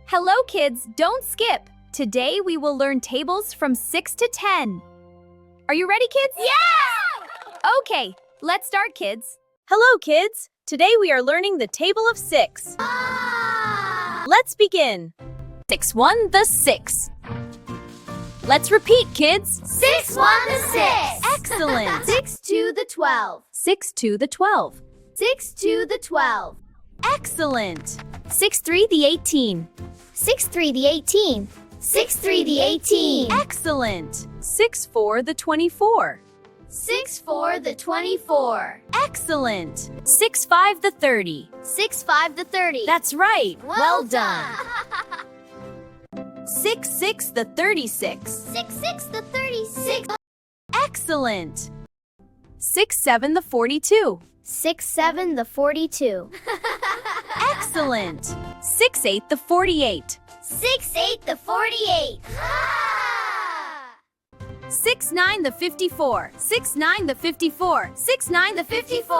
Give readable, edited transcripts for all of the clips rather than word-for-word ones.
Hello kids, don't skip! Today we will learn tables from 6 to 10. Are you ready kids? Yeah! Okay, let's start kids. Hello kids! Today we are learning the table of 6. Let's begin. 6 1 the 6. Let's repeat kids. 6 1 the 6. Excellent. 6 2 the 12. 6 2 the 12. 6 2 the 12. Excellent. 6 3 the 18. 6 3 the 18. 6 3 the 18. Excellent. 6 4 the 24. 6 4 the 24. Excellent. 6 5 the 30. 6 5 the 30. That's right. well done. 6 6 the 36. 6 6 the 36. Excellent. 6 7 the 42. 6 7 the 42. Excellent. 6 8 the 48. 6 8 the 48. 6 9 the 54. 6 9 the 54. 6 9 the 54.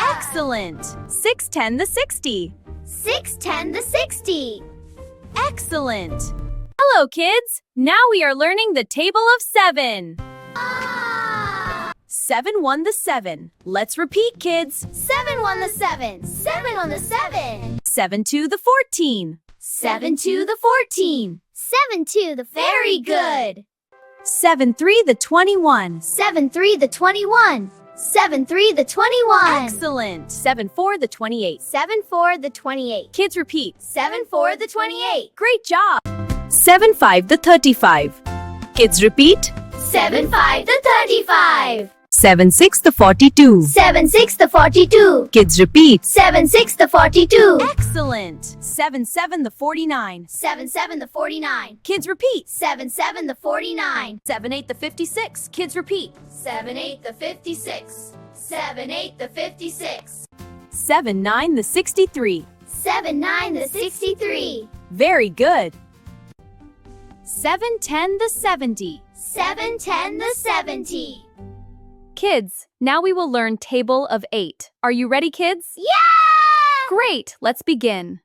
Excellent. 6 10 the 60. 6 10 the 60. Excellent. Hello kids. Now we are learning the table of 7. 7 1 the 7. Let's repeat kids. 7 1 the 7. 7 1 the 7. 7 2 the 14. 7 2 the 14. 7 2 the very good. 7 3 the 21. 7 3 the 21. 7 3 the 21. Excellent. 7 4 the 28. 7 4 the 28. Kids repeat. 7 4 the 28. Great job. 7 5 the 35. Kids repeat. 7 5 the 35. 7 6 the 42. 7 6 the 42. Kids repeat. 7 6 the 42. Excellent. 7 7 the 49. 7 7 the 49. Kids repeat. 7 7 the 49. 7 8 the 56. Kids repeat. 7 8 the 56. 7 8 the 56. 7 9 the 63. 7 9 the 63. Very good. 7 10 the 70. 7 10 the 70. Kids, now we will learn table of 8. Are you ready kids? Yeah! Great, let's begin.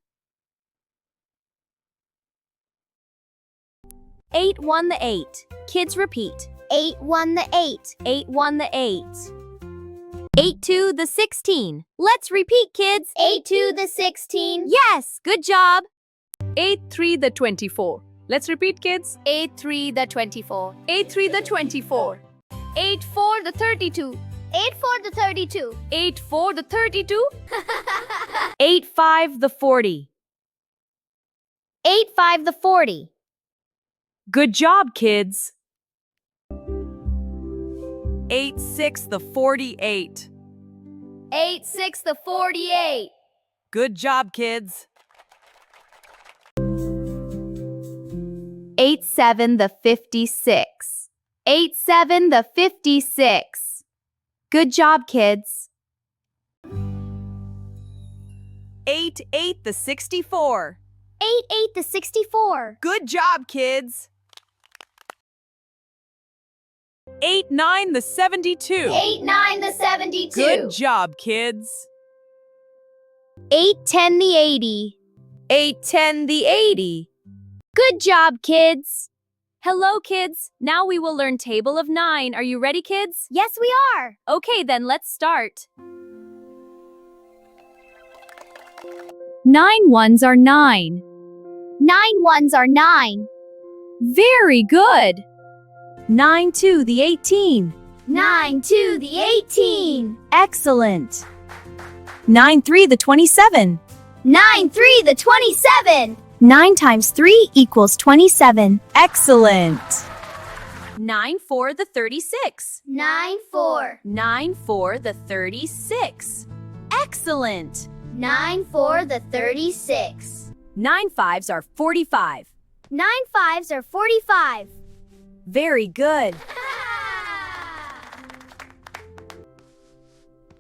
8 1 the 8. Kids repeat. 8 1 the 8. 8 1 the 8. 8 2 the 16. Let's repeat kids. 8 2 the 16. Yes, good job. 8 3 the 24. Let's repeat kids. 8 3 the 24. 8 3 the 24. 8 4 the 32. 8 4 the 32. 8 4 the 32. 8 5 the 40. 8 5 the 40. Good job, kids. 8 6 the 48. 8 6 the 48. Good job, kids. 8 7 the 56. 8 7 the 56. Good job, kids. 8 8 the 64. 8 8 the 64. Good job, kids. 8 9 the 72. 8 9 the 72. Good job, kids. 8 10 the 80. 8 10 the 80. Good job, kids. Hello, kids. Now we will learn table of 9. Are you ready, kids? Yes, we are. Okay, then let's start. 9 ones are 9. 9 ones are 9. Very good. 9 2 the 18. 9 2 the 18. Excellent. 9 3 the 27. 9 3 the 27. 9 times 3 equals 27. Excellent. 9 4 the 36. 9 4. 9 4 the 36. Excellent. 9 4 the 36. 9 5s are 45. 9 5s are 45. Very good.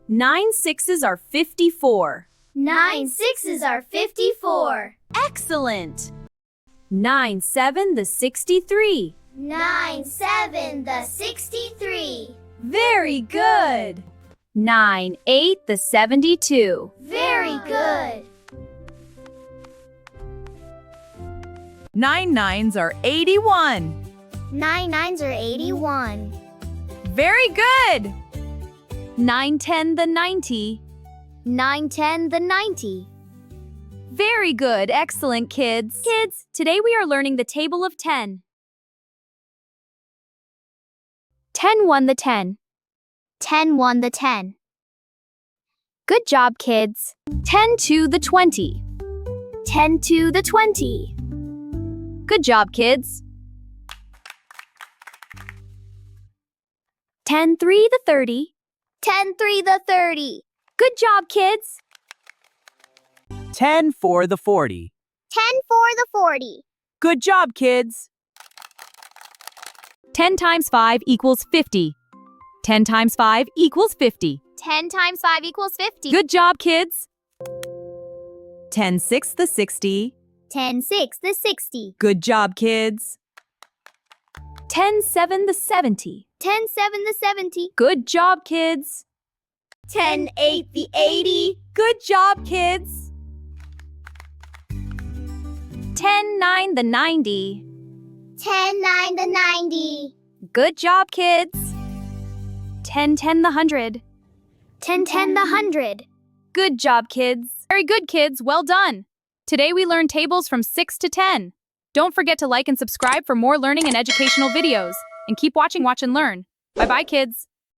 9 6s are 54. 9 6s are 54. Excellent. 9 7 the 63. 9 7 the 63. Very good. 9 8 the 72. Very good. 9 nines are 81. 9 nines are 81. Very good! 9 10 the 90. 9 10 the 90. Very good, excellent kids. Kids, today we are learning the table of 10. 10 1 the 10. 10 1 the 10. Good job, kids. 10 2 the 20. 10 2 the 20. Good job, kids. 10 3 the 30. 10 3 the 30. Good job, kids. 10 4 the 40. 10 4 the 40. Good job, kids. 10 times 5 equals 50. 10 times 5 equals 50. 10 times 5 equals 50. Good job, kids. 10 6 the 60. 10 6 the 60. Good job, kids. 10 7 the 70. 10 7 the 70. Good job, kids. 10 8 the 80. Good job, kids. 10 9 the 90. 10 9 the 90. Good job, kids. 10 10 the 100. 10 10 the 100. Good job, kids. Very good, kids. Well done. Today we learned tables from 6 to 10. Don't forget to like and subscribe for more learning and educational videos. And keep watching Watch and Learn. Bye-bye, kids.